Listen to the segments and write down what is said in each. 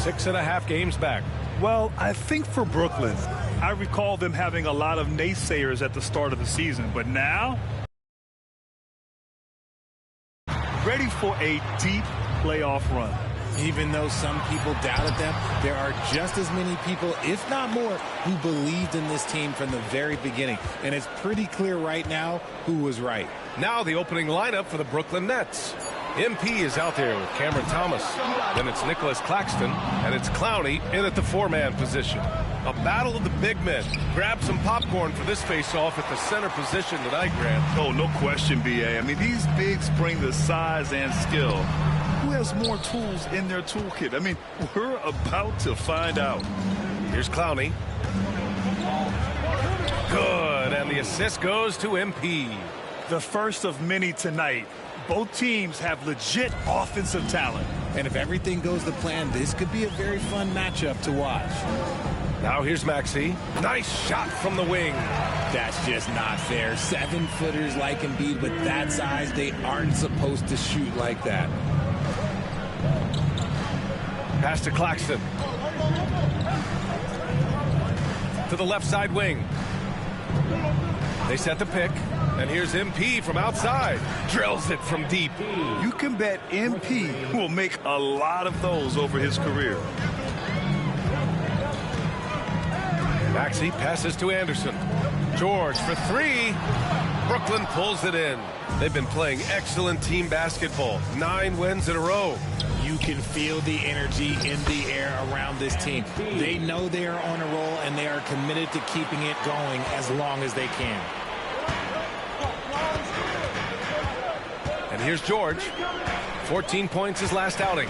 6.5 games back. Well, I think for Brooklyn, I recall them having a lot of naysayers at the start of the season, but now ready for a deep playoff run. Even though some people doubted them, there are just as many people, if not more, who believed in this team from the very beginning. And it's pretty clear right now who was right. Now the opening lineup for the Brooklyn Nets. MP is out there with Cameron Thomas. Then it's Nicholas Claxton, and it's Clowney in at the 4-man position. A battle of the big men. Grab some popcorn for this face-off at the center position tonight, Grant. Oh, no question, B.A. I mean, these bigs bring the size and skill. Who has more tools in their toolkit? I mean, we're about to find out. Here's Clowney. Good, and the assist goes to MP. The first of many tonight. Both teams have legit offensive talent. And if everything goes to plan, this could be a very fun matchup to watch. Now here's Maxey. Nice shot from the wing. That's just not fair. 7-footers like Embiid with that size, they aren't supposed to shoot like that. Pass to Claxton. To the left side wing. They set the pick. And here's MP from outside. Drills it from deep. You can bet MP will make a lot of those over his career. Maxey passes to Anderson. George for 3. Brooklyn pulls it in. They've been playing excellent team basketball. 9 wins in a row. You can feel the energy in the air around this team. They know they are on a roll, and they are committed to keeping it going as long as they can. And here's George. 14 points his last outing.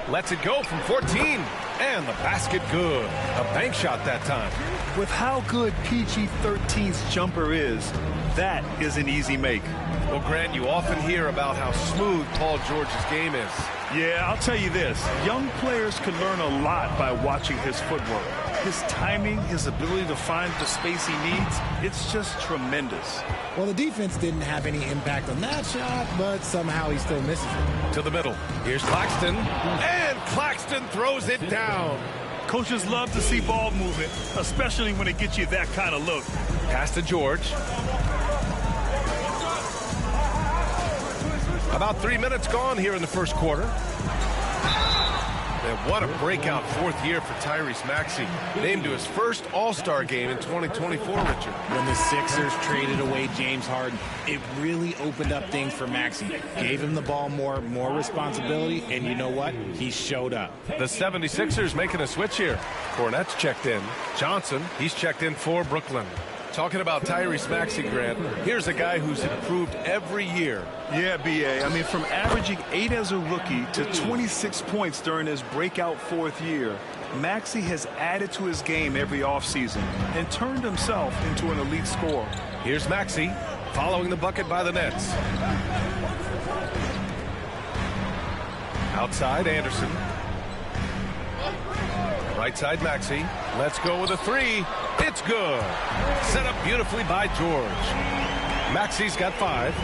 Lets it go from 14. And the basket good. A bank shot that time. With how good PG-13's jumper is, that is an easy make. Well, Grant, you often hear about how smooth Paul George's game is. Yeah, I'll tell you this. Young players can learn a lot by watching his footwork. His timing, his ability to find the space he needs, it's just tremendous. Well, the defense didn't have any impact on that shot, but somehow he still misses it. To the middle. Here's Claxton. And Claxton throws it down. Coaches love to see ball movement, especially when it gets you that kind of look. Pass to George. About 3 minutes gone here in the first quarter. And what a breakout 4th year for Tyrese Maxey. Named to his first All-Star game in 2024, Richard. When the Sixers traded away James Harden, it really opened up things for Maxey. Gave him the ball more responsibility, and you know what? He showed up. The 76ers making a switch here. Cornette's checked in. Johnson, he's checked in for Brooklyn. Talking about Tyrese Maxey, Grant, here's a guy who's improved every year. Yeah, B.A. I mean, from averaging 8 as a rookie to 26 points during his breakout 4th year, Maxey has added to his game every offseason and turned himself into an elite scorer. Here's Maxey following the bucket by the Nets. Outside, Anderson. Right side, Maxey. Let's go with a 3. It's good. Set up beautifully by George. Maxey's got 5.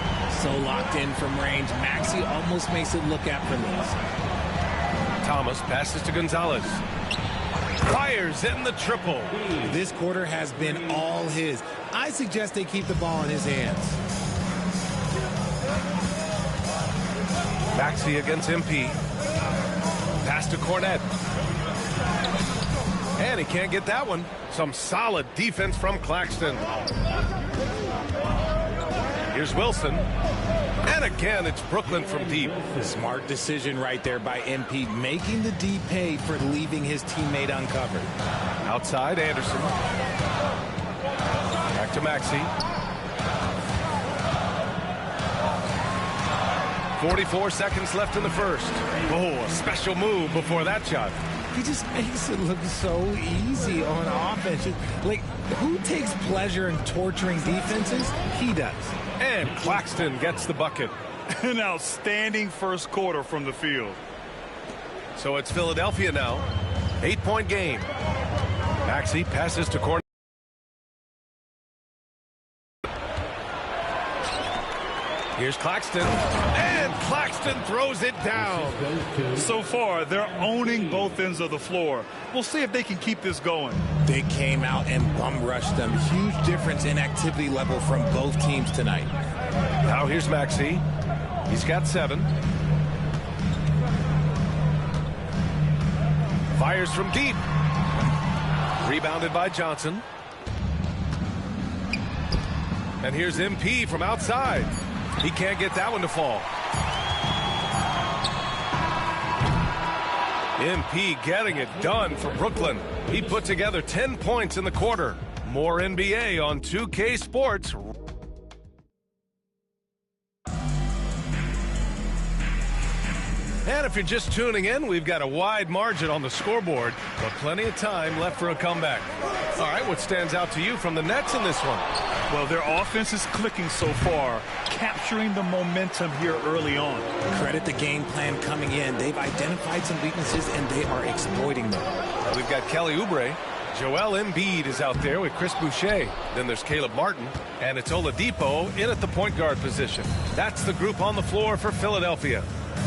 So locked in from range, Maxey almost makes it look effortless. Thomas passes to Gonzalez. Fires in the triple. This quarter has been all his. I suggest they keep the ball in his hands. Maxey against MP. Pass to Cornette. And he can't get that one. Some solid defense from Claxton. Here's Wilson. And again, it's Brooklyn from deep. Smart decision right there by MP, making the D pay for leaving his teammate uncovered. Outside, Anderson. Back to Maxey. 44 seconds left in the first. Oh, a special move before that shot. He just makes it look so easy on offense. Like, who takes pleasure in torturing defenses? He does. And Claxton gets the bucket. An outstanding first quarter from the field. So it's Philadelphia now. 8-point game. Maxey passes to Cornette. Here's Claxton, and Claxton throws it down. So far, they're owning both ends of the floor. We'll see if they can keep this going. They came out and bum rushed them. Huge difference in activity level from both teams tonight. Now here's Maxey. He's got 7. Fires from deep. Rebounded by Johnson. And here's MP from outside. He can't get that one to fall. MP getting it done for Brooklyn. He put together 10 points in the quarter. More NBA on 2K Sports. And if you're just tuning in, we've got a wide margin on the scoreboard, but plenty of time left for a comeback. All right, what stands out to you from the Nets in this one? Well, their offense is clicking so far, capturing the momentum here early on. Credit the game plan coming in. They've identified some weaknesses, and they are exploiting them. We've got Kelly Oubre. Joel Embiid is out there with Chris Boucher. Then there's Caleb Martin, and it's Oladipo in at the point guard position. That's the group on the floor for Philadelphia.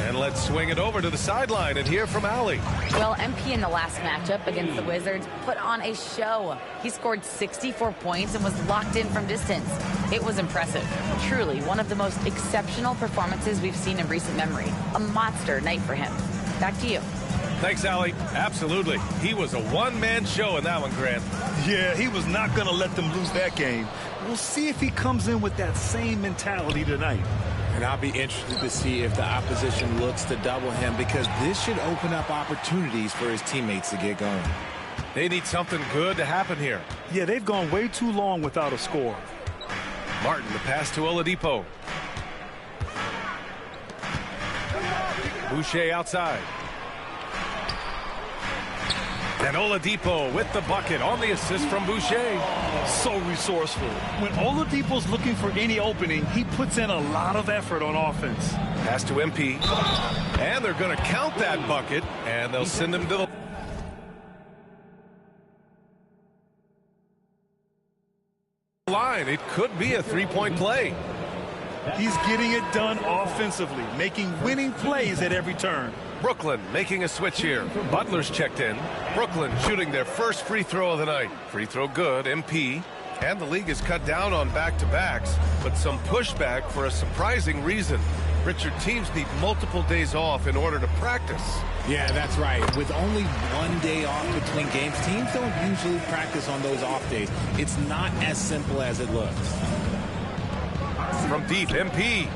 And let's swing it over to the sideline and hear from Allie. Well, MP in the last matchup against the Wizards put on a show. He scored 64 points and was locked in from distance. It was impressive. Truly, one of the most exceptional performances we've seen in recent memory. A monster night for him. Back to you. Thanks, Allie. Absolutely. He was a one-man show in that one, Grant. Yeah, he was not going to let them lose that game. We'll see if he comes in with that same mentality tonight. And I'll be interested to see if the opposition looks to double him, because this should open up opportunities for his teammates to get going. They need something good to happen here. Yeah, they've gone way too long without a score. Martin, the pass to Oladipo. Boucher outside. And Oladipo with the bucket on the assist from Boucher. So resourceful. When Oladipo's looking for any opening, he puts in a lot of effort on offense. Pass to MP. And they're going to count that bucket, and they'll send him to the line. It could be a three-point play. He's getting it done offensively, making winning plays at every turn. Brooklyn making a switch here. Butler's checked in. Brooklyn shooting their first free throw of the night. Free throw good, MP. And the league has cut down on back-to-backs, but some pushback for a surprising reason. Richard, teams need multiple days off in order to practice. Yeah, that's right. With only 1 day off between games, teams don't usually practice on those off days. It's not as simple as it looks. From deep, MP.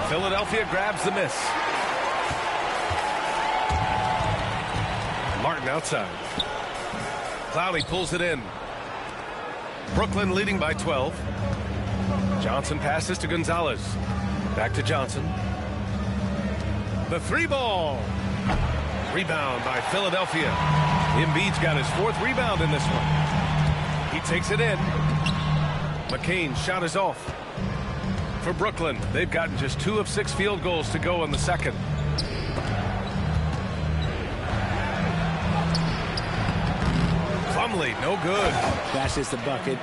Philadelphia grabs the miss. Martin outside. Clowney pulls it in. Brooklyn leading by 12. Johnson passes to Gonzalez. Back to Johnson. The 3-ball. Rebound by Philadelphia. Embiid's got his 4th rebound in this one. He takes it in. McCain's shot is off. For Brooklyn, they've gotten just 2 of 6 field goals to go in the second. Plumlee, no good. That's just a bucket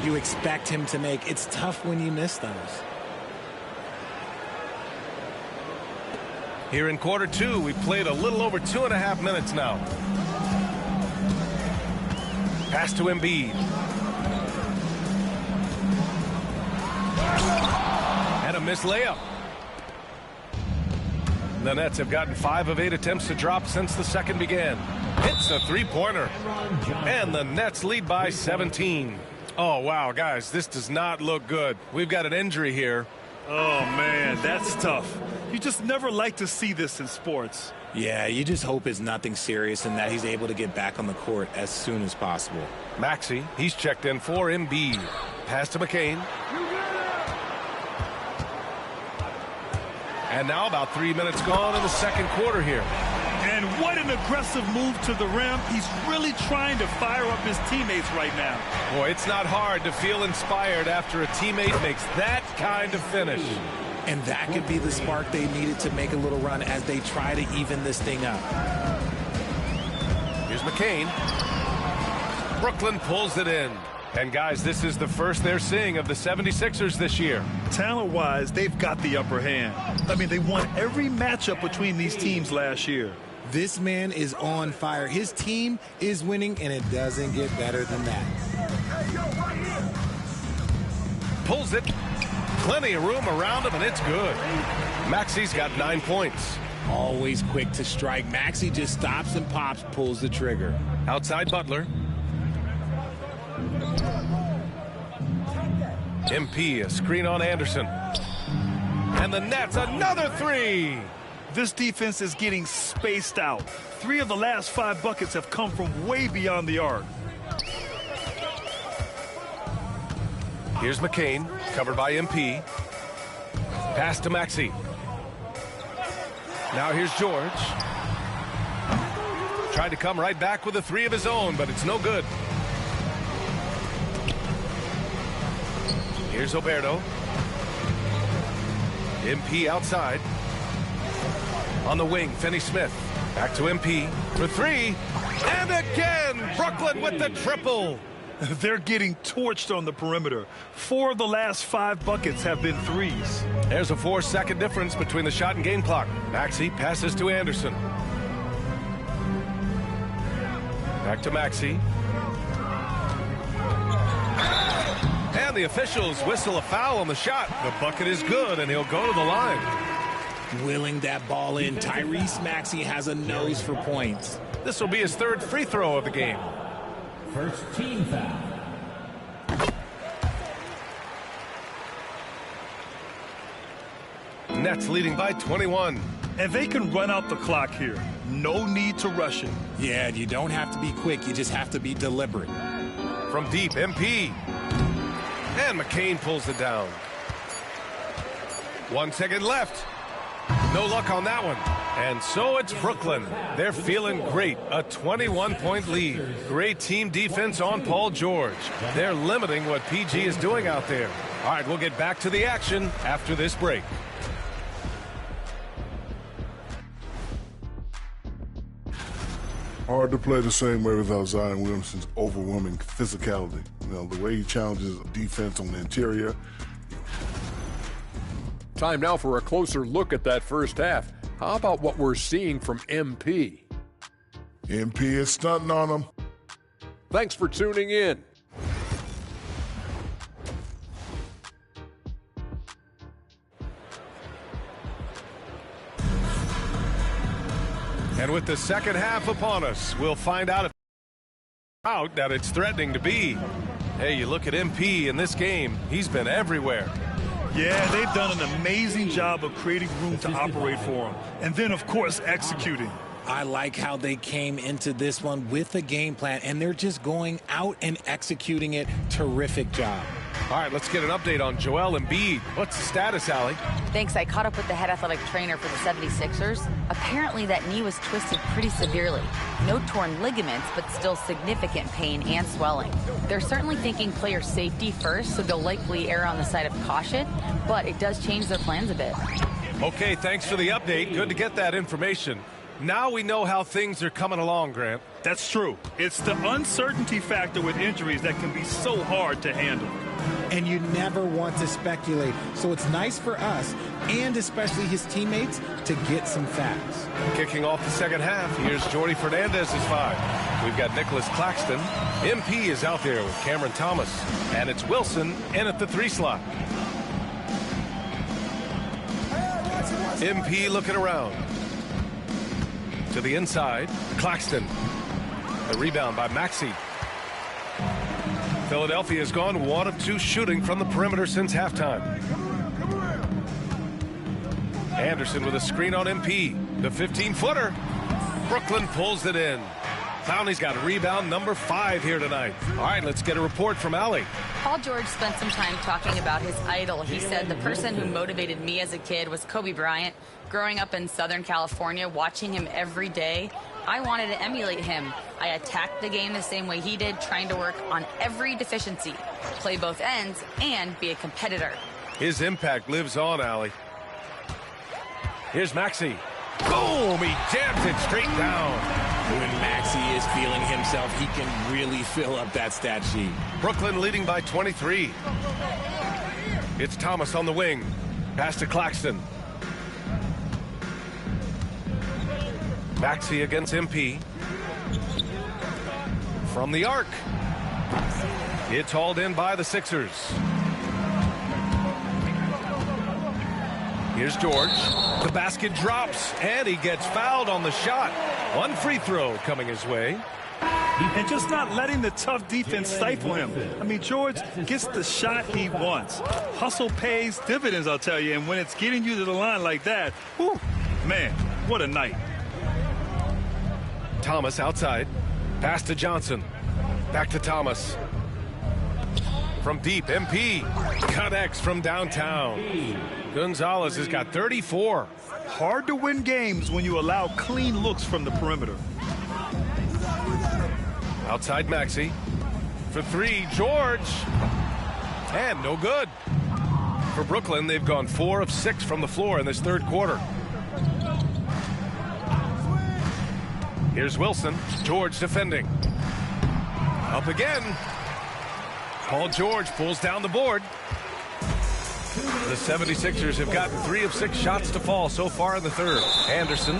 you expect him to make. It's tough when you miss those. Here in quarter 2, we've played a little over 2.5 minutes now. Pass to Embiid. And a missed layup. The Nets have gotten 5 of 8 attempts to drop since the second began. Hits a 3-pointer. And the Nets lead by 17. Oh, wow, guys, this does not look good. We've got an injury here. Oh, man, that's tough. You just never like to see this in sports. Yeah, you just hope it's nothing serious and that he's able to get back on the court as soon as possible. Maxey, he's checked in for Embiid. Pass to McCain. And now about 3 minutes gone in the second quarter here. And what an aggressive move to the rim. He's really trying to fire up his teammates right now. Boy, it's not hard to feel inspired after a teammate makes that kind of finish. And that could be the spark they needed to make a little run as they try to even this thing up. Here's McCain. Brooklyn pulls it in. And guys, this is the first they're seeing of the 76ers this year. Talent-wise, they've got the upper hand. I mean, they won every matchup between these teams last year. This man is on fire. His team is winning, and it doesn't get better than that. Pulls it. Plenty of room around him, and it's good. Maxi's got 9 points. Always quick to strike. Maxey just stops and pops, pulls the trigger. Outside Butler. MP, a screen on Anderson. And the Nets, another three. This defense is getting spaced out. 3 of the last 5 buckets have come from way beyond the arc. Here's McCain, covered by MP. Pass to Maxey. Now here's George. Tried to come right back with a 3 of his own, but it's no good. Here's Oberto. MP outside. On the wing, Finney-Smith. Back to MP for 3. And again, Brooklyn with the triple. They're getting torched on the perimeter. 4 of the last 5 buckets have been threes. There's a 4-second difference between the shot and game clock. Maxey passes to Anderson. Back to Maxey. And the officials whistle a foul on the shot. The bucket is good, and he'll go to the line. Willing that ball in. Tyrese Maxey has a nose for points. This will be his 3rd free throw of the game. First team foul. Nets leading by 21. And they can run out the clock here. No need to rush it. Yeah, you don't have to be quick. You just have to be deliberate. From deep, MP. And McCain pulls it down. 1 second left. No luck on that one. And so it's Brooklyn. They're feeling great. A 21-point lead. Great team defense on Paul George. They're limiting what PG is doing out there. All right, we'll get back to the action after this break. Hard to play the same way without Zion Williamson's overwhelming physicality. You know, the way he challenges defense on the interior. Time now for a closer look at that first half. How about what we're seeing from MP? MP is stunting on him. Thanks for tuning in. And with the second half upon us, we'll find out that it's threatening to be. Hey, you look at MP in this game, he's been everywhere. Yeah, they've done an amazing job of creating room to operate for him. And then, of course, executing. I like how they came into this one with a game plan, and they're just going out and executing it. Terrific job. All right, let's get an update on Joel Embiid. What's the status, Allie? Thanks. I caught up with the head athletic trainer for the 76ers. Apparently, that knee was twisted pretty severely. No torn ligaments, but still significant pain and swelling. They're certainly thinking player safety first, so they'll likely err on the side of caution, but it does change their plans a bit. Okay, thanks for the update. Good to get that information. Now we know how things are coming along, Grant. That's true. It's the uncertainty factor with injuries that can be so hard to handle. And you never want to speculate. So it's nice for us, and especially his teammates, to get some facts. Kicking off the second half, here's Jordi Fernandez's 5. We've got Nicholas Claxton. MP is out there with Cameron Thomas. And it's Wilson in at the 3 slot. MP looking around. To the inside, Claxton. A rebound by Maxey. Philadelphia has gone 1 of 2 shooting from the perimeter since halftime. Anderson with a screen on MP. The 15-footer. Brooklyn pulls it in. Clowney's got rebound number 5 here tonight. All right, let's get a report from Allie. Paul George spent some time talking about his idol. He said, the person who motivated me as a kid was Kobe Bryant. Growing up in Southern California, watching him every day, I wanted to emulate him. I attacked the game the same way he did, trying to work on every deficiency, play both ends, and be a competitor. His impact lives on, Allie. Here's Maxey. Boom! He jams it straight down. When Maxey is feeling himself. He can really fill up that stat sheet. Brooklyn leading by 23. It's Thomas on the wing. Pass to Claxton. Maxey against MP. From the arc. It's hauled in by the Sixers. Here's George. The basket drops, and he gets fouled on the shot. One free throw coming his way. And just not letting the tough defense stifle him. I mean, George gets the shot he wants. Hustle pays dividends, I'll tell you. And when it's getting you to the line like that, whew, man, what a night. Thomas outside. Pass to Johnson. Back to Thomas. From deep, MP connects from downtown. Gonzalez has got 34. Hard to win games when you allow clean looks from the perimeter. Outside Maxey. For three, George. And no good. For Brooklyn, they've gone 4 of 6 from the floor in this third quarter. Here's Wilson. George defending. Up again. Paul George pulls down the board. The 76ers have gotten 3 of 6 shots to fall so far in the third. Anderson,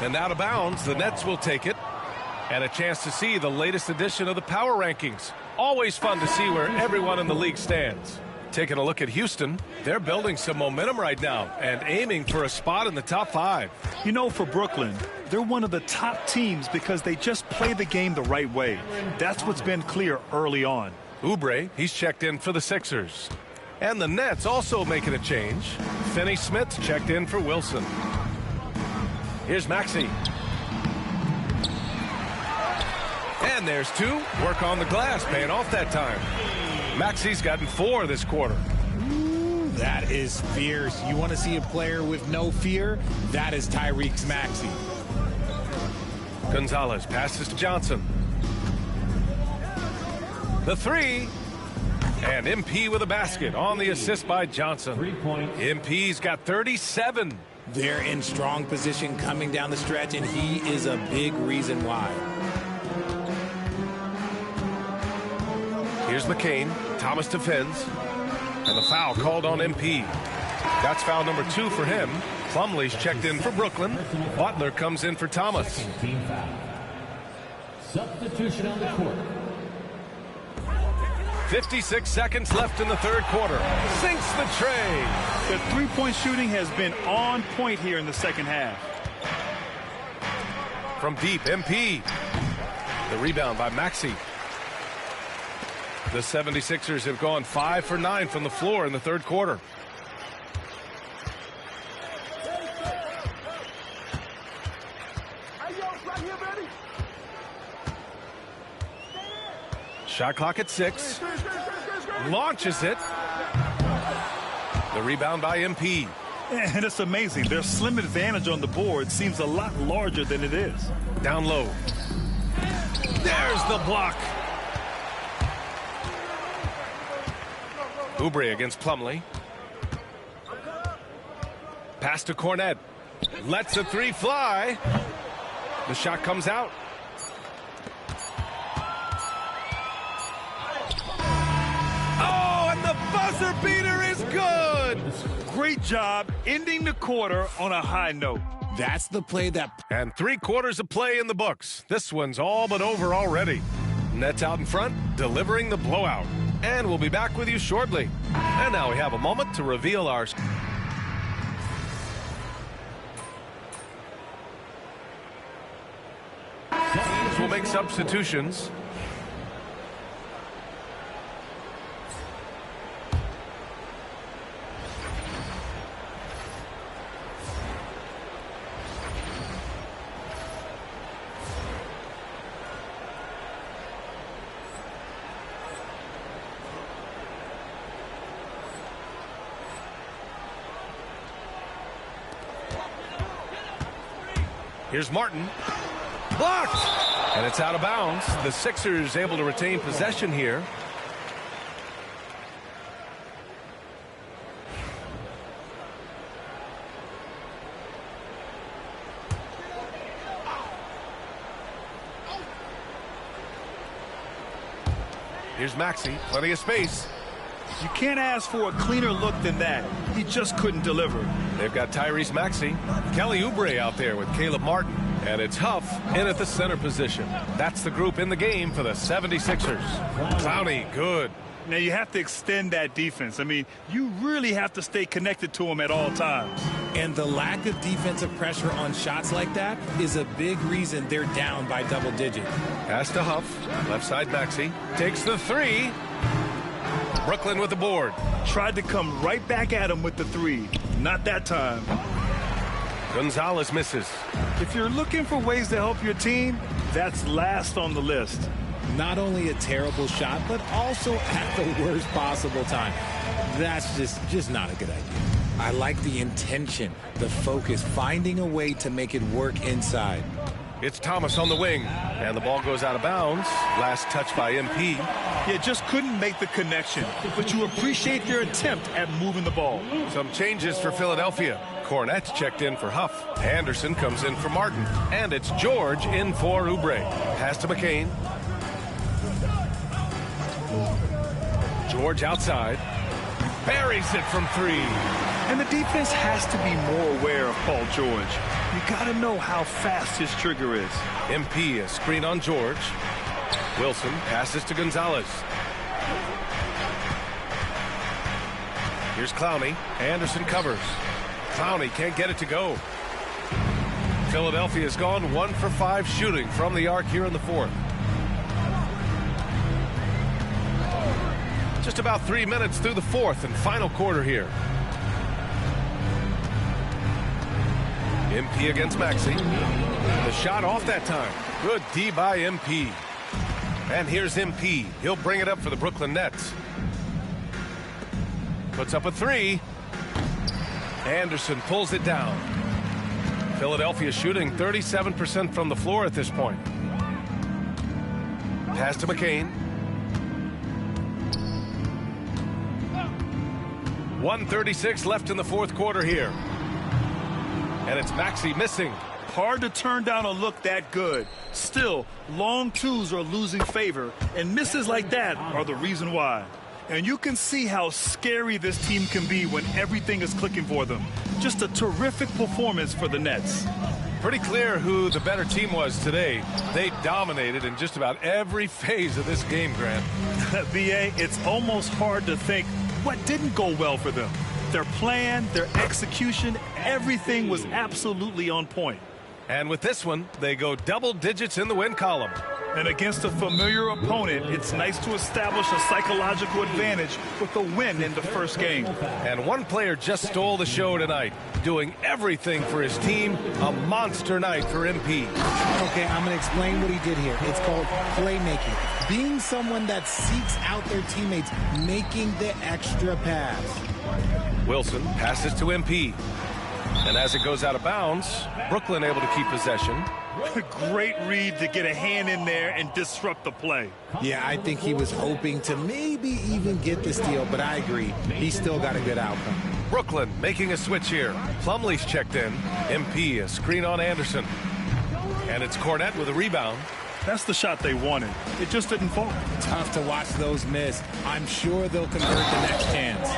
and out of bounds. The Nets will take it. And a chance to see the latest edition of the power rankings. Always fun to see where everyone in the league stands. Taking a look at Houston, they're building some momentum right now and aiming for a spot in the top 5. You know, for Brooklyn, they're one of the top teams because they just play the game the right way. That's what's been clear early on. Oubre, he's checked in for the Sixers. And the Nets also making a change. Finney-Smith checked in for Wilson. Here's Maxey. And there's 2. Work on the glass, paying off that time. Maxey's gotten 4 this quarter. Ooh, that is fierce. You want to see a player with no fear? That is Tyrese Maxey. Gonzalez passes to Johnson. The 3. And MP with a basket on the assist by Johnson. MP's got 37. They're in strong position coming down the stretch, and he is a big reason why. Here's McCain. Thomas defends. And the foul called on MP. That's foul number 2 for him. Plumlee's checked in for Brooklyn. Butler comes in for Thomas. Substitution on the court. 56 seconds left in the third quarter. Sinks the tray. The three-point shooting has been on point here in the second half. From deep, MP. The rebound by Maxey. The 76ers have gone 5 for 9 from the floor in the third quarter. Shot clock at 6. Launches it. The rebound by MP. And it's amazing. Their slim advantage on the board seems a lot larger than it is. Down low. There's the block. Oubre against Plumlee. Pass to Cornette. Lets a 3 fly. The shot comes out. Oh, and the buzzer beater is good. Great job ending the quarter on a high note. That's the play that... And 3 quarters of play in the books. This one's all but over already. Nets out in front, delivering the blowout. And we'll be back with you shortly. And now we have a moment to reveal our... We'll make substitutions. Here's Martin. Blocked! And it's out of bounds. The Sixers able to retain possession here. Here's Maxey, plenty of space. You can't ask for a cleaner look than that. He just couldn't deliver. They've got Tyrese Maxey, Kelly Oubre out there with Caleb Martin, and it's Huff in at the center position. That's the group in the game for the 76ers. Clowney, good. Now you have to extend that defense. I mean, you really have to stay connected to him at all times. And the lack of defensive pressure on shots like that is a big reason they're down by double digit. Pass to Huff, left side Maxey, takes the three. Brooklyn with the board. Tried to come right back at him with the three. Not that time. Gonzalez misses. If you're looking for ways to help your team, that's last on the list. Not only a terrible shot, but also at the worst possible time. That's just not a good idea. I like the intention, the focus, finding a way to make it work inside. It's Thomas on the wing, and the ball goes out of bounds. Last touch by MP. Yeah, just couldn't make the connection, but you appreciate their attempt at moving the ball. Some changes for Philadelphia. Cornette's checked in for Huff. Anderson comes in for Martin, and it's George in for Oubre. Pass to McCain. George outside. Buries it from three. And the defense has to be more aware of Paul George. You got to know how fast his trigger is. MP, a screen on George. Wilson passes to Gonzalez. Here's Clowney. Anderson covers. Clowney can't get it to go. Philadelphia's gone 1 for 5 shooting from the arc here in the fourth. Just about 3 minutes through the fourth and final quarter here. MP against Maxey. The shot off that time. Good D by MP. And here's MP. He'll bring it up for the Brooklyn Nets. Puts up a three. Anderson pulls it down. Philadelphia shooting 37% from the floor at this point. Pass to McCain. 1:36 left in the fourth quarter here. And it's Maxey missing. Hard to turn down a look that good. Still, long twos are losing favor, and misses like that are the reason why. And you can see how scary this team can be when everything is clicking for them. Just a terrific performance for the Nets. Pretty clear who the better team was today. They dominated in just about every phase of this game, Grant. B.A., it's almost hard to think what didn't go well for them. Their plan, their execution, everything was absolutely on point. And with this one, they go double digits in the win column. And against a familiar opponent, it's nice to establish a psychological advantage with a win in the first game. And one player just stole the show tonight, doing everything for his team. A monster night for MP. Okay, I'm going to explain what he did here. It's called playmaking. Being someone that seeks out their teammates, making the extra pass. Wilson passes to MP. And as it goes out of bounds, Brooklyn able to keep possession. Great read to get a hand in there and disrupt the play. Yeah, I think he was hoping to maybe even get the steal, but I agree. He still got a good outcome. Brooklyn making a switch here. Plumlee's checked in. MP, a screen on Anderson. And it's Cornette with a rebound. That's the shot they wanted. It just didn't fall. Tough to watch those miss. I'm sure they'll convert the next chance.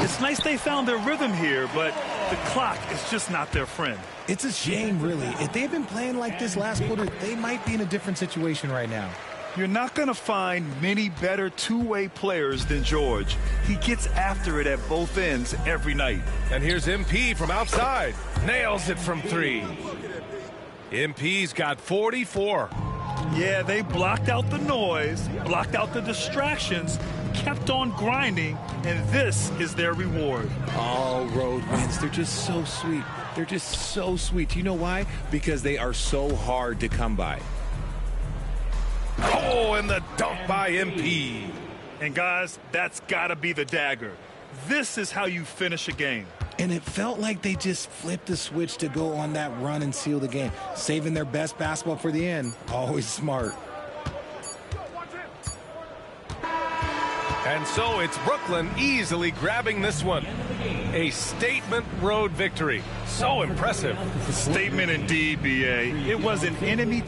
It's nice they found their rhythm here, but the clock is just not their friend. It's a shame, really. If they've been playing like this last quarter, they might be in a different situation right now. You're not going to find many better two-way players than George. He gets after it at both ends every night. And here's MP from outside. Nails it from three. MP's got 44. Yeah, they blocked out the noise, blocked out the distractions, kept on grinding, and this is their reward. All road wins. They're just so sweet. They're just so sweet. You know why? Because they are so hard to come by. Oh, and the dunk by MP. And guys, that's got to be the dagger. This is how you finish a game. And it felt like they just flipped the switch to go on that run and seal the game. Saving their best basketball for the end. Always smart. And so it's Brooklyn easily grabbing this one. A statement road victory. So impressive. Statement indeed, B.A. It was an enemy.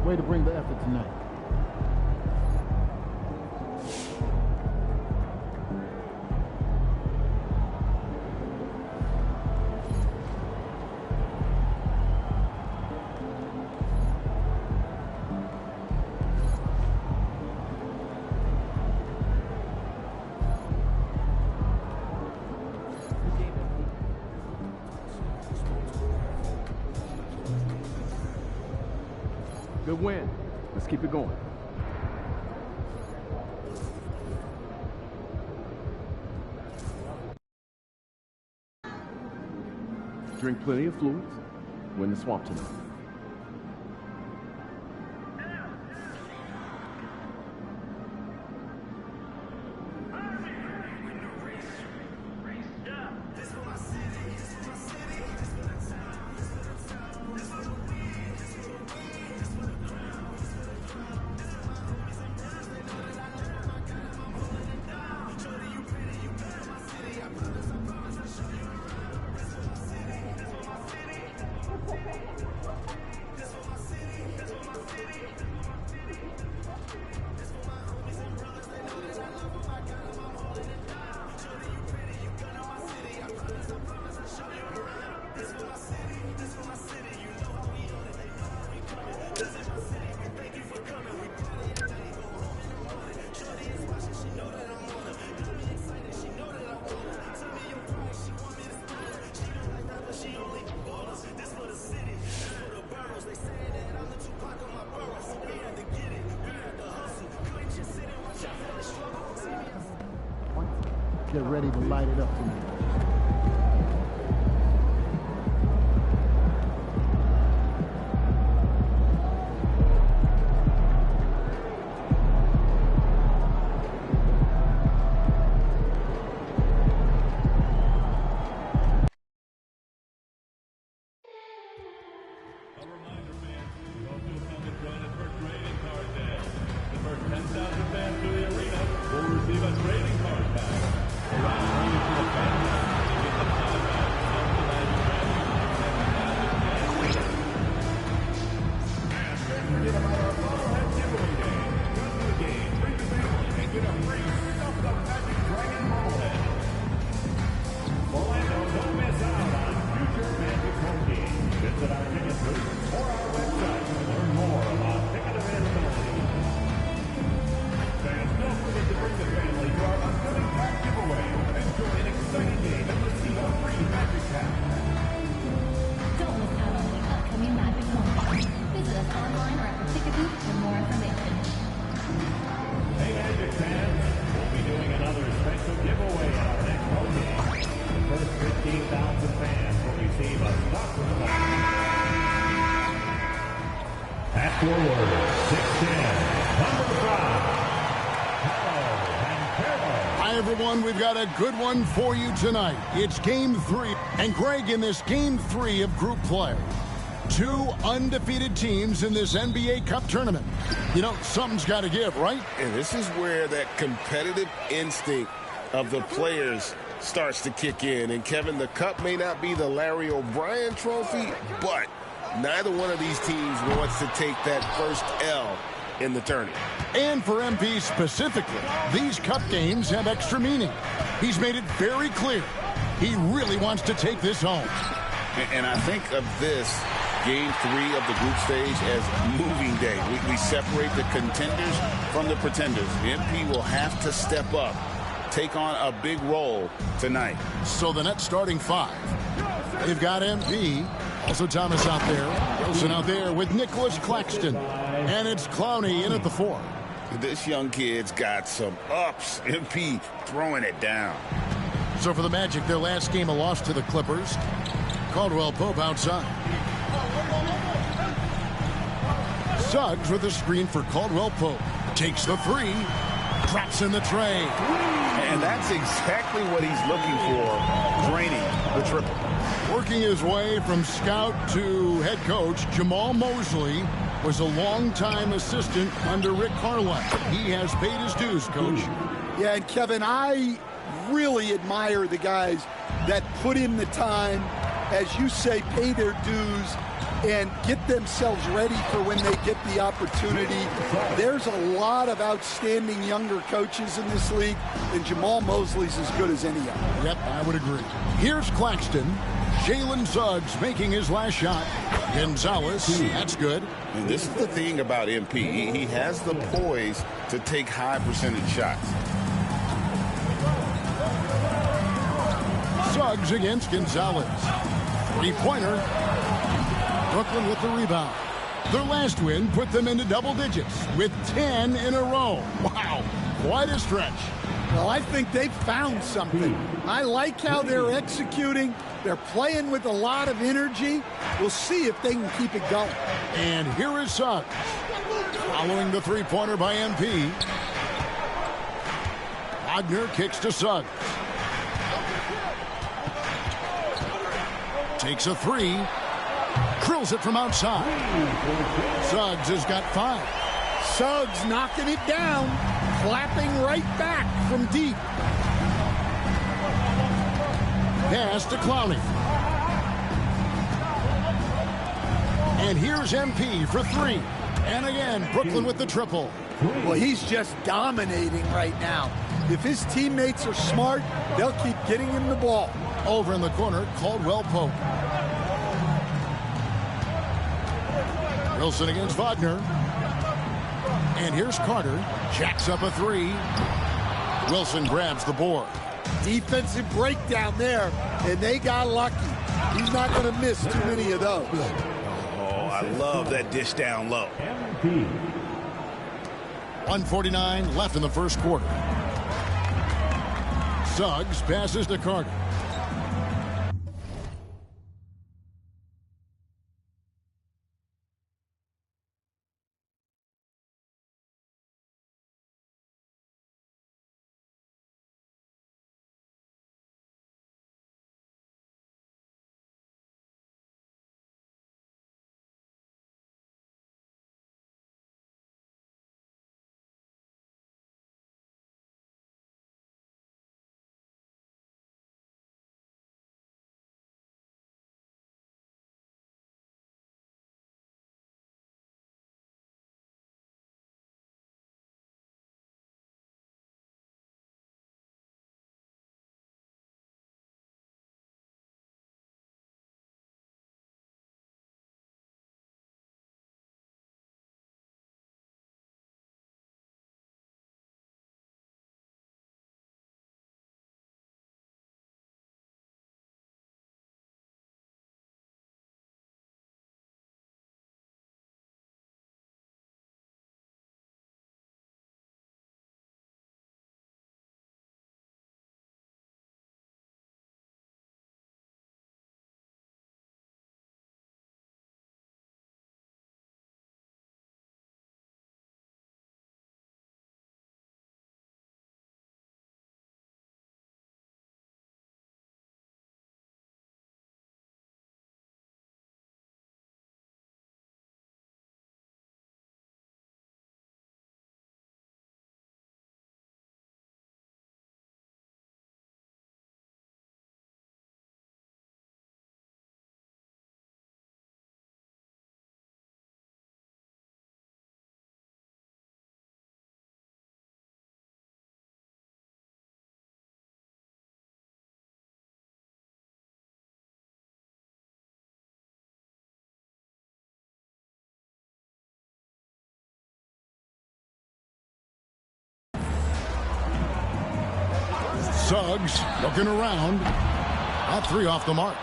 Way to bring the effort tonight. Good win. Let's keep it going. Drink plenty of fluids. Win the swamp tonight. Get ready to light it up tonight. Hi, everyone. We've got a good one for you tonight. It's Game 3. And Greg, in this Game 3 of group play, 2 undefeated teams in this NBA Cup tournament. You know, something's got to give, right? And this is where that competitive instinct of the players starts to kick in. And, Kevin, the cup may not be the Larry O'Brien trophy, but neither one of these teams wants to take that first L in the tournament. And for MP specifically, these cup games have extra meaning. He's made it very clear he really wants to take this home. And I think of this Game 3 of the group stage as moving day. We separate the contenders from the pretenders. MP will have to step up, take on a big role tonight. So the Nets starting 5. They've got MP, also Thomas out there, Wilson out there with Nicholas Claxton. And it's Clowney in at the 4. This young kid's got some ups. MP throwing it down. So for the Magic, their last game a loss to the Clippers. Caldwell Pope outside. Suggs with a screen for Caldwell Pope. Takes the 3. Drops in the tray. And that's exactly what he's looking for, draining the triple. Working his way from scout to head coach, Jamal Mosley was a longtime assistant under Rick Carlisle. He has paid his dues, Coach. Yeah, and Kevin, I really admire the guys that put in the time, as you say, pay their dues. and get themselves ready for when they get the opportunity. There's a lot of outstanding younger coaches in this league, and Jamal Mosley's as good as any of them. Yep, I would agree. Here's Claxton. Jalen Suggs making his last shot. Gonzalez, that's good. And this is the thing about MP. He has the poise to take high percentage shots. Suggs against Gonzalez. Three-pointer. Brooklyn with the rebound. Their last win put them into double digits with 10 in a row. Wow, quite a stretch. Well, I think they've found something. I like how they're executing. They're playing with a lot of energy. We'll see if they can keep it going. And here is Suggs. Following the three-pointer by MP. Wagner kicks to Suggs. Takes a three. Drills it from outside. Suggs has got 5. Suggs knocking it down. Clapping right back from deep. Pass to Clowney. And here's MP for 3. And again, Brooklyn with the triple. Well, he's just dominating right now. If his teammates are smart, they'll keep getting him the ball. Over in the corner, Caldwell Pope. Wilson against Wagner. And here's Carter. Jacks up a 3. Wilson grabs the board. Defensive breakdown there, and they got lucky. He's not going to miss too many of those. Oh, I love that dish down low. 1:49 left in the first quarter. Suggs passes to Carter. Suggs looking around. That 3 off the mark.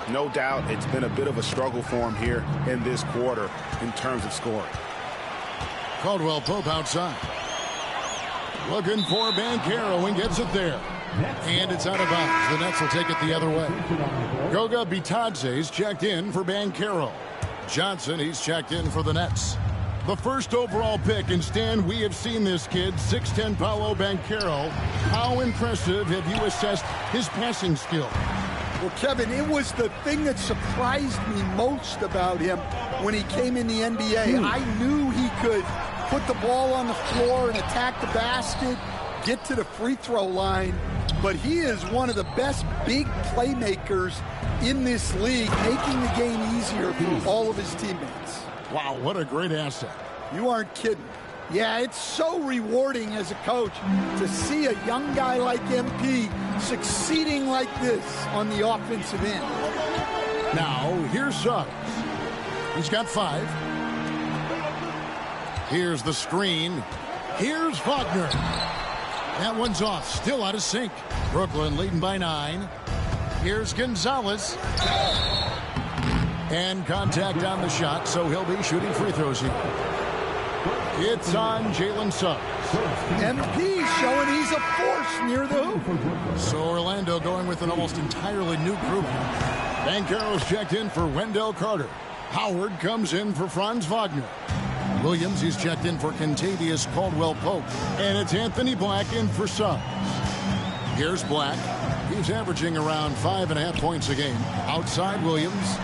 No doubt it's been a bit of a struggle for him here in this quarter in terms of scoring. Caldwell Pope outside. Looking for Banchero and gets it there. And it's out of bounds. The Nets will take it the other way. Goga Bitadze's checked in for Banchero. Johnson, he's checked in for the Nets. The first overall pick, and Stan, we have seen this kid, 6'10" Paolo Banchero. How impressive have you assessed his passing skill? Well, Kevin, it was the thing that surprised me most about him when he came in the NBA. I knew he could put the ball on the floor and attack the basket, get to the free throw line, but he is one of the best big playmakers in this league, making the game easier for all of his teammates. Wow, what a great asset. You aren't kidding. Yeah, it's so rewarding as a coach to see a young guy like MP succeeding like this on the offensive end. Now, here's Suggs. He's got 5. Here's the screen. Here's Wagner. That one's off, still out of sync. Brooklyn leading by 9. Here's Gonzalez. And contact on the shot, so he'll be shooting free throws here. It's on Jalen Suggs. MP showing he's a force near the hoop. So Orlando going with an almost entirely new group. Banchero's checked in for Wendell Carter. Howard comes in for Franz Wagner. Williams is checked in for Kentavious Caldwell-Pope. And it's Anthony Black in for Suggs. Here's Black. He's averaging around 5.5 points a game. Outside Williams.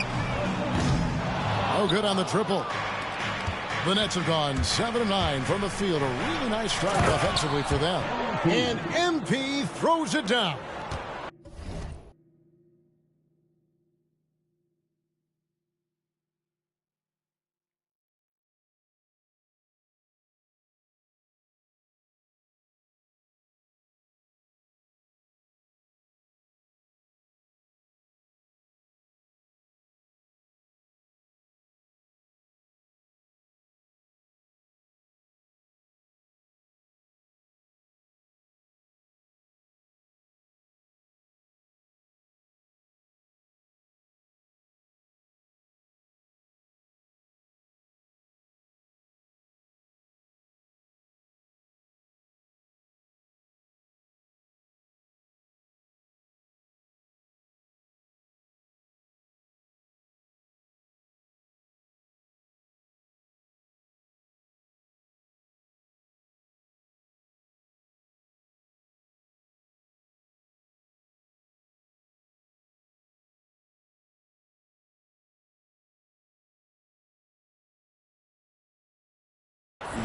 Oh, good on the triple. The Nets have gone 7-9 from the field. A really nice strike offensively for them. And MP throws it down.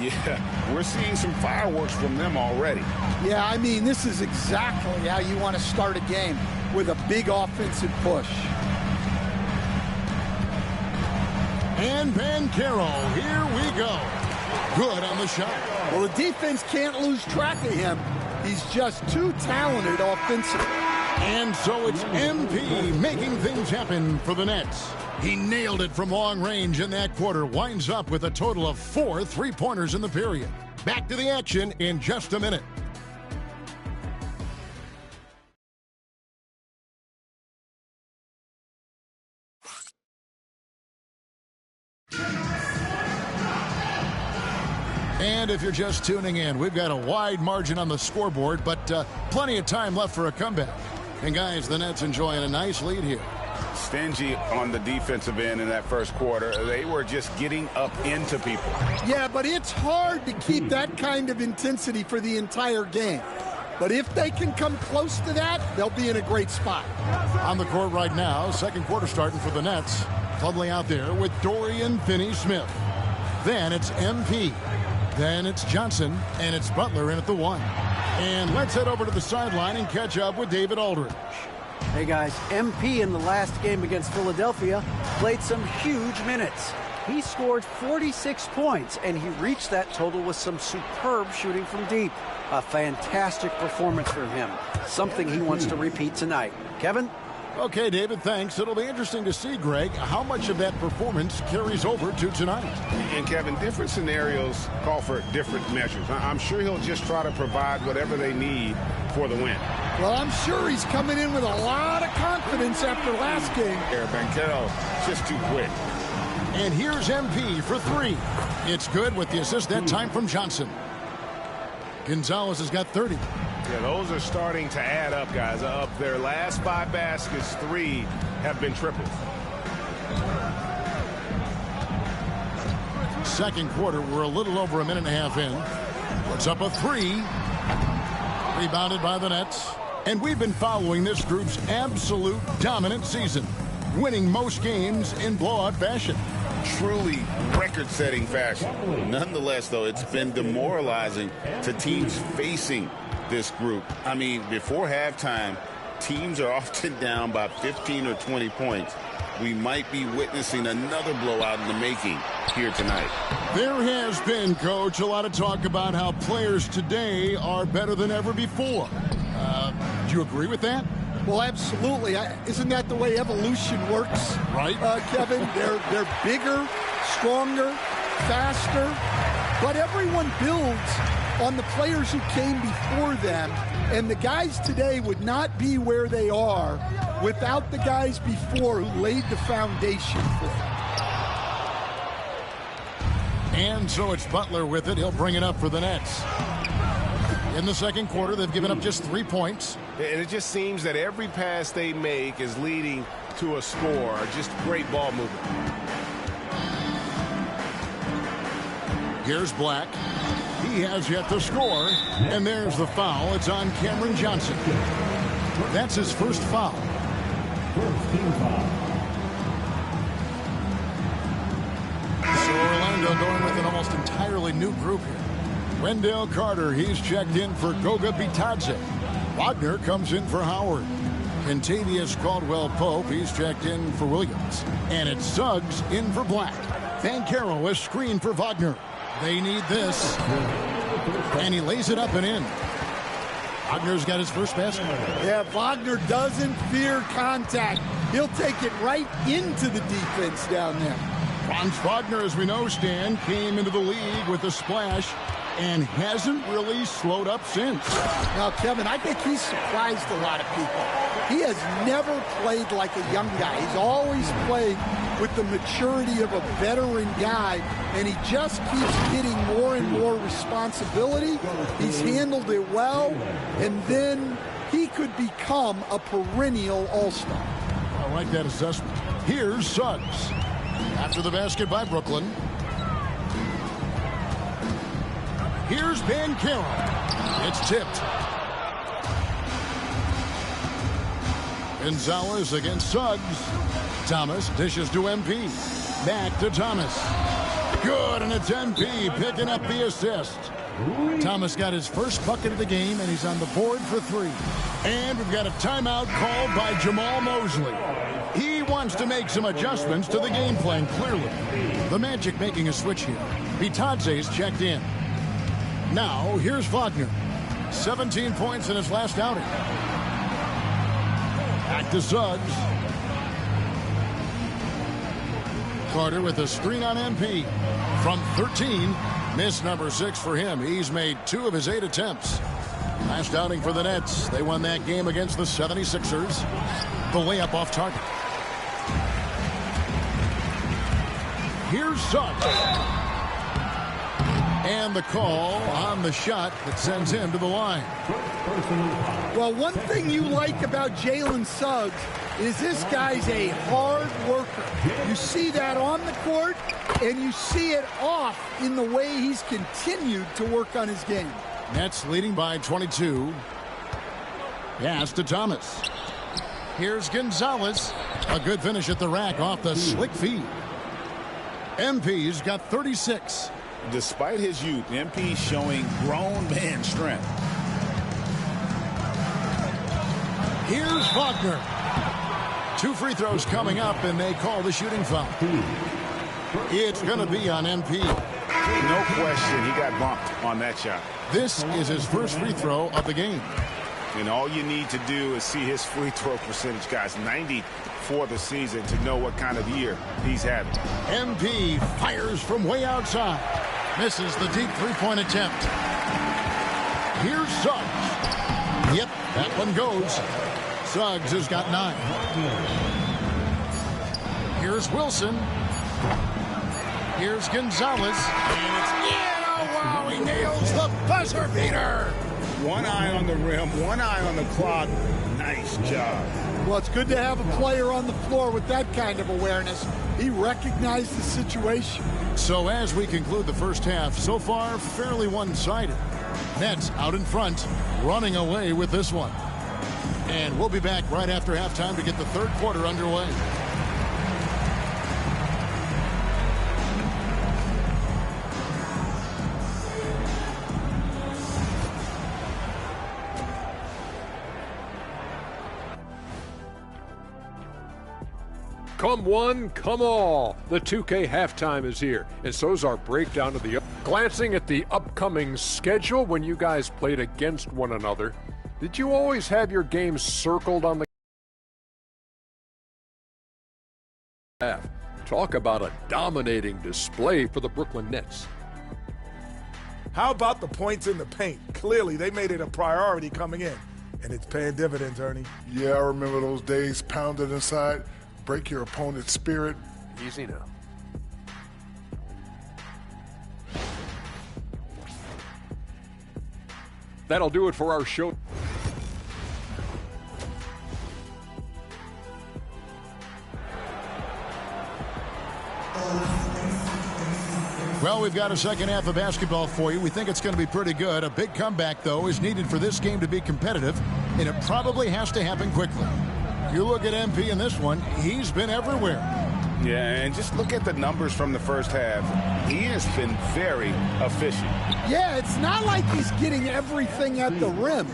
Yeah, we're seeing some fireworks from them already. Yeah, I mean, this is exactly how you want to start a game, with a big offensive push. And Banchero, here we go. Good on the shot. Well, the defense can't lose track of him. He's just too talented offensively. And so it's MP making things happen for the Nets. He nailed it from long range in that quarter. Winds up with a total of 4 3-pointers in the period. Back to the action in just a minute. And if you're just tuning in, we've got a wide margin on the scoreboard, but plenty of time left for a comeback. And guys, the Nets enjoying a nice lead here. Stingy on the defensive end in that first quarter. They were just getting up into people. Yeah, but it's hard to keep that kind of intensity for the entire game. But if they can come close to that, they'll be in a great spot. On the court right now, second quarter starting for the Nets. Clubly out there with Dorian Finney-Smith. Then it's MP. Then it's Johnson, and it's Butler in at the 1. And let's head over to the sideline and catch up with David Aldridge. Hey guys, MP in the last game against Philadelphia played some huge minutes. He scored 46 points, and he reached that total with some superb shooting from deep. A fantastic performance from him. Something he wants to repeat tonight. Kevin? Okay, David, thanks. It'll be interesting to see, Greg, how much of that performance carries over to tonight. And, Kevin, different scenarios call for different measures. I'm sure he'll just try to provide whatever they need for the win. Well, I'm sure he's coming in with a lot of confidence after last game. Banchero, just too quick. And here's MP for 3. It's good with the assist that time from Johnson. Gonzalez has got 30. Yeah, those are starting to add up, guys. Of their last 5 baskets, 3 have been triples. Second quarter, we're a little over a minute and a half in. Puts up a 3. Rebounded by the Nets. And we've been following this group's absolute dominant season, winning most games in blowout fashion. Truly record-setting fashion. Nonetheless, though, it's been demoralizing to teams facing this group. I mean, before halftime, teams are often down by 15 or 20 points. We might be witnessing another blowout in the making here tonight. There has been, Coach, a lot of talk about how players today are better than ever before. Do you agree with that? Well, absolutely. Isn't that the way evolution works? Right. Kevin, they're bigger, stronger, faster, but everyone builds on the players who came before them, and the guys today would not be where they are without the guys before who laid the foundation for them. And so it's Butler with it. He'll bring it up for the Nets. In the second quarter, they've given up just 3 points. And it just seems that every pass they make is leading to a score. Just great ball movement. Here's Black. He has yet to score. And there's the foul. It's on Cameron Johnson. That's his first foul. First team foul. So Orlando going with an almost entirely new group here. Wendell Carter, he's checked in for Goga Bitadze. Wagner comes in for Howard. Kentavious Caldwell-Pope, he's checked in for Williams. And it's Suggs in for Black. Banchero is screened for Wagner. They need this. And he lays it up and in. Wagner's got his first basket. Yeah, Wagner doesn't fear contact. He'll take it right into the defense down there. Franz Wagner, as we know, Stan, came into the league with a splash and hasn't really slowed up since. Now, Kevin, I think he's surprised a lot of people. He has never played like a young guy. He's always played with the maturity of a veteran guy, and he just keeps getting more and more responsibility. He's handled it well, and then he could become a perennial all-star. I like that assessment. Here's Suggs. After the basket by Brooklyn. Here's Banchero. It's tipped. Gonzalez against Suggs. Thomas dishes to MP. Back to Thomas. Good, and it's MP picking up the assist. Thomas got his first bucket of the game, and he's on the board for 3. And we've got a timeout called by Jamal Mosley. He wants to make some adjustments to the game plan, clearly. The Magic making a switch here. Bitadze's checked in. Now, here's Wagner. 17 points in his last outing. Back to Suggs. Carter with a screen on MP. From 13, miss number 6 for him. He's made 2 of his 8 attempts. Last outing for the Nets. They won that game against the 76ers. The layup off target. Here's Suggs. And the call on the shot that sends him to the line. Well, one thing you like about Jalen Suggs is this guy's a hard worker. You see that on the court, and you see it off in the way he's continued to work on his game. Nets leading by 22. Pass to Thomas. Here's Gonzalez. A good finish at the rack off the slick feed. MP's got 36. Despite his youth, MP showing grown man strength. Here's Wagner. 2 free throws coming up, and they call the shooting foul. It's going to be on MP. No question, he got bumped on that shot. This is his first free throw of the game. And all you need to do is see his free throw percentage, guys. 90 for the season to know what kind of year he's having. MP fires from way outside. Misses the deep three-point attempt. Here's Suggs. Yep, that one goes. Suggs has got 9. Here's Wilson. Here's Gonzalez. And it's in. Oh, wow, he nails the buzzer beater. One eye on the rim, one eye on the clock. Nice job. Well, it's good to have a player on the floor with that kind of awareness. He recognized the situation. So as we conclude the first half, so far fairly one-sided. Nets out in front, running away with this one. And we'll be back right after halftime to get the third quarter underway. Come one, come all. The 2K halftime is here, and so's our breakdown of the... Glancing at the upcoming schedule when you guys played against one another, did you always have your games circled on the half? Talk about a dominating display for the Brooklyn Nets. How about the points in the paint? Clearly, they made it a priority coming in, and it's paying dividends, Ernie. Yeah, I remember those days, pounded inside, break your opponent's spirit. Easy now. That'll do it for our show. Well, we've got a second half of basketball for you. We think it's going to be pretty good. A big comeback, though, is needed for this game to be competitive, and it probably has to happen quickly. You look at MP in this one, he's been everywhere. Yeah, and just look at the numbers from the first half. He has been very efficient. Yeah, it's not like he's getting everything at the rim.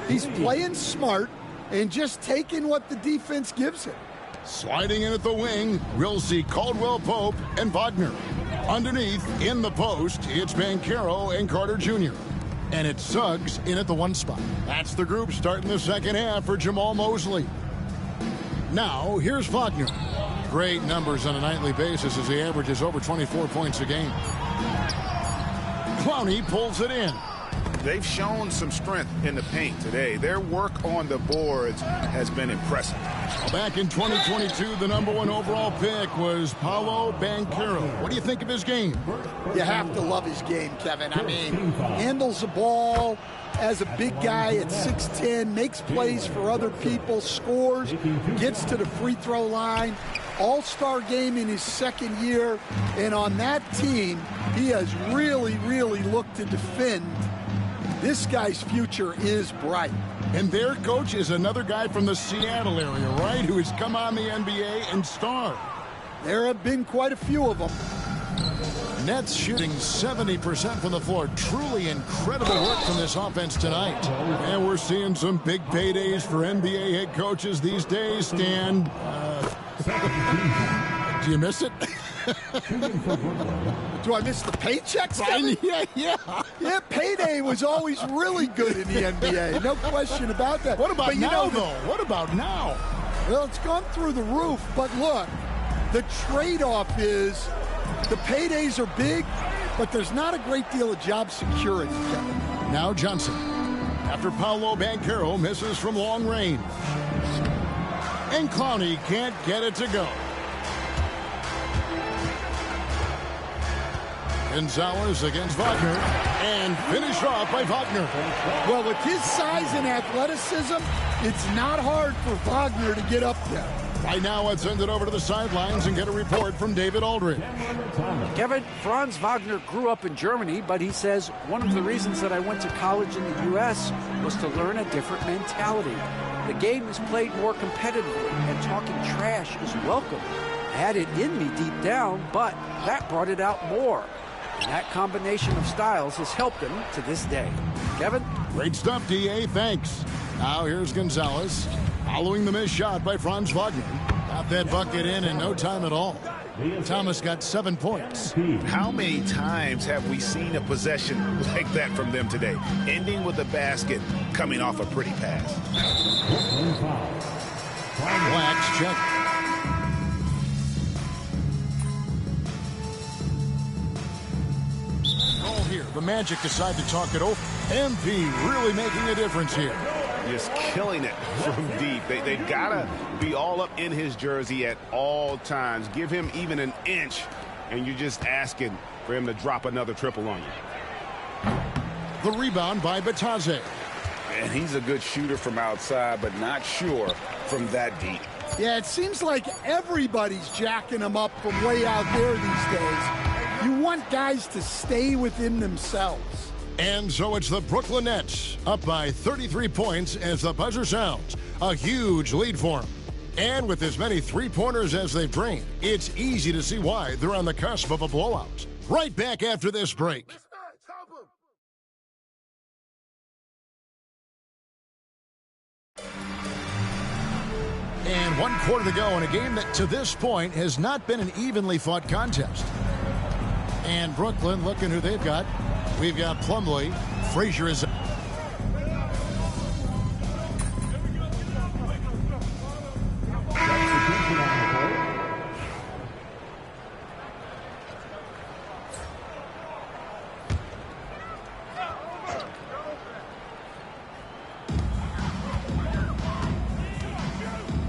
He's playing smart and just taking what the defense gives him. Sliding in at the wing, we'll see Caldwell Pope and Wagner. Underneath, in the post, it's Banchero and Carter Jr. And it's Suggs in at the 1 spot. That's the group starting the second half for Jamal Mosley. Now, here's Wagner. Great numbers on a nightly basis as he averages over 24 points a game. Clowney pulls it in. They've shown some strength in the paint today. Their work on the boards has been impressive. Back in 2022, the #1 overall pick was Paolo Banchero. What do you think of his game? You have to love his game, Kevin. I mean, handles the ball as a big guy at 6'10", makes plays for other people, scores, gets to the free throw line. All-star game in his second year, and on that team, he has really, really looked to defend. This guy's future is bright. And their coach is another guy from the Seattle area, right, who has come on the NBA and starred. There have been quite a few of them. Nets shooting 70% from the floor. Truly incredible work from this offense tonight. And we're seeing some big paydays for NBA head coaches these days, Stan. Do you miss it? Do I miss the paychecks? Yeah, payday was always really good in the NBA. No question about that. What about now, though? What about now? Well, it's gone through the roof. But look, the trade-off is the paydays are big, but there's not a great deal of job security, Kevin. Now Johnson. After Paolo Banchero misses from long range. And Clowney can't get it to go. Gonzalez against Wagner, and finished off by Wagner. Well, with his size and athleticism, it's not hard for Wagner to get up there. Right now, let's send it over to the sidelines and get a report from David Aldridge. Kevin, Franz Wagner grew up in Germany, but he says one of the reasons that I went to college in the U.S. was to learn a different mentality. The game is played more competitively, and talking trash is welcome. I had it in me deep down, but that brought it out more. And that combination of styles has helped him to this day. Kevin? Great stuff, D.A. Thanks. Now here's Gonzalez, following the missed shot by Franz Wagner. Got that bucket in no time at all. Thomas got 7 points. How many times have we seen a possession like that from them today? Ending with a basket, coming off a pretty pass. Blacks check. Here, the Magic decide to talk it over. MP really making a difference here. Just killing it from deep. They gotta be all up in his jersey at all times. Give him even an inch, and you're just asking for him to drop another triple on you. The rebound by Batadze. And he's a good shooter from outside, but not sure from that deep. Yeah, it seems like everybody's jacking him up from way out there these days. You want guys to stay within themselves. And so it's the Brooklyn Nets up by 33 points as the buzzer sounds. A huge lead for them. And with as many three-pointers as they've drained, it's easy to see why they're on the cusp of a blowout. Right back after this break. And 1 quarter to go in a game that to this point has not been an evenly fought contest. And Brooklyn looking who they've got. We've got Plumlee. Frazier is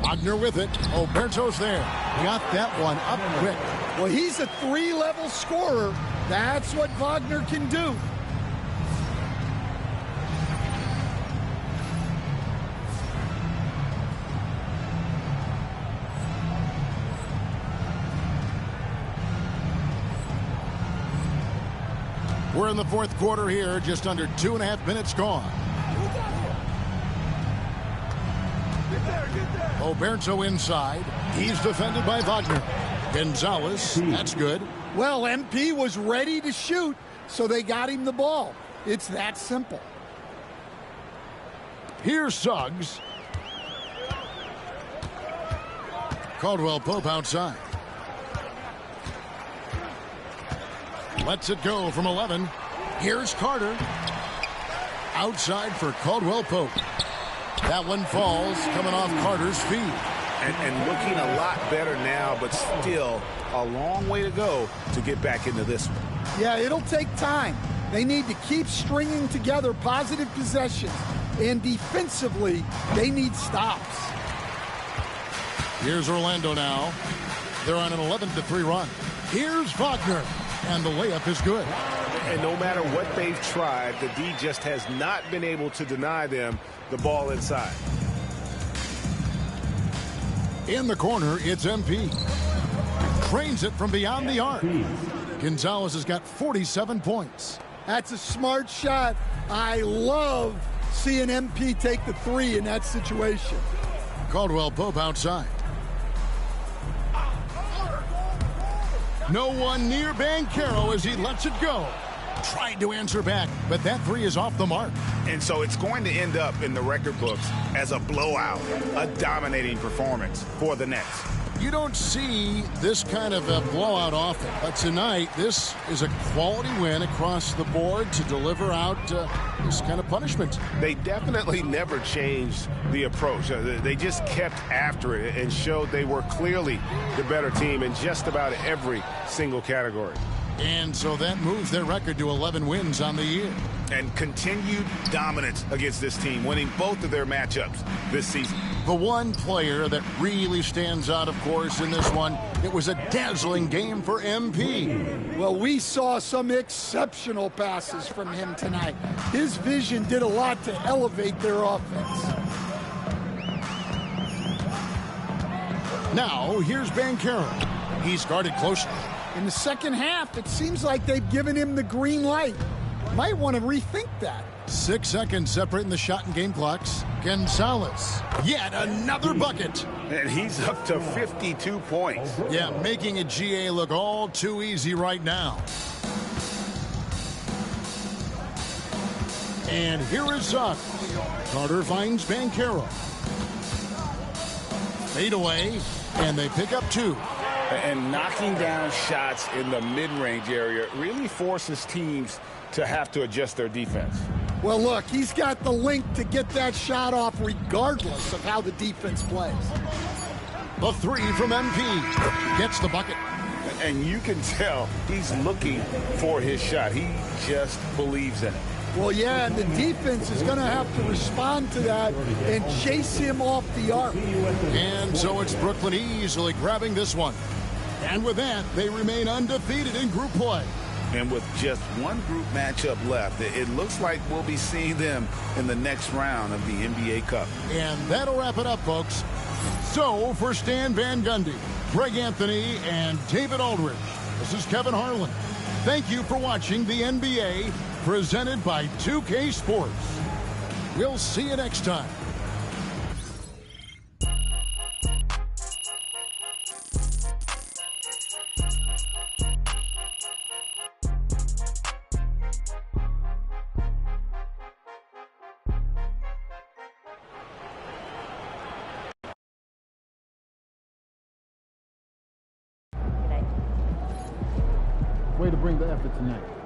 Wagner with it. Oberto's there. Got that one up quick. Well, he's a 3-level scorer. That's what Wagner can do. We're in the 4th quarter here, just under 2.5 minutes gone. Oberto inside. He's defended by Wagner. Gonzalez, that's good. Well, MP was ready to shoot, so they got him the ball. It's that simple. Here's Suggs. Caldwell Pope outside. Lets it go from 11. Here's Carter. Outside for Caldwell Pope. That one falls, coming off Carter's feet. And looking a lot better now, but still a long way to go to get back into this one. Yeah, it'll take time. They need to keep stringing together positive possessions. And defensively, they need stops. Here's Orlando now. They're on an 11-3 run. Here's Wagner. And the layup is good. And no matter what they've tried, the D just has not been able to deny them the ball inside. In the corner, it's MP. Trains it from beyond the arc. Gonzalez has got 47 points. That's a smart shot. I love seeing MP take the 3 in that situation. Caldwell Pope outside. No one near Banchero as he lets it go. Tried to answer back, but that 3 is off the mark. And so it's going to end up in the record books as a blowout, a dominating performance for the Nets. You don't see this kind of a blowout often, but tonight this is a quality win across the board to deliver out this kind of punishment. They definitely never changed the approach. They just kept after it and showed they were clearly the better team in just about every single category. And so that moves their record to 11 wins on the year. And continued dominance against this team, winning both of their matchups this season. The one player that really stands out, of course, in this one, it was a dazzling game for MP. Well, we saw some exceptional passes from him tonight. His vision did a lot to elevate their offense. Now, here's Banchero. He's guarded closely. In the second half, it seems like they've given him the green light. Might want to rethink that. 6 seconds separating the shot and game clocks. Gonzalez, yet another bucket. And he's up to 52 points. Yeah, making a GA look all too easy right now. And here is Zuck. Carter finds Banchero. Fade away, and they pick up 2. And knocking down shots in the mid-range area really forces teams to have to adjust their defense. Well, look, he's got the length to get that shot off regardless of how the defense plays. The 3 from MP gets the bucket. And you can tell he's looking for his shot. He just believes in it. Well, yeah, and the defense is going to have to respond to that and chase him off the arc. And so it's Brooklyn easily grabbing this one. And with that, they remain undefeated in group play. And with just one group matchup left, it looks like we'll be seeing them in the next round of the NBA Cup. And that'll wrap it up, folks. So for Stan Van Gundy, Greg Anthony, and David Aldridge, this is Kevin Harlan. Thank you for watching the NBA presented by 2K Sports. We'll see you next time. way to bring the effort tonight.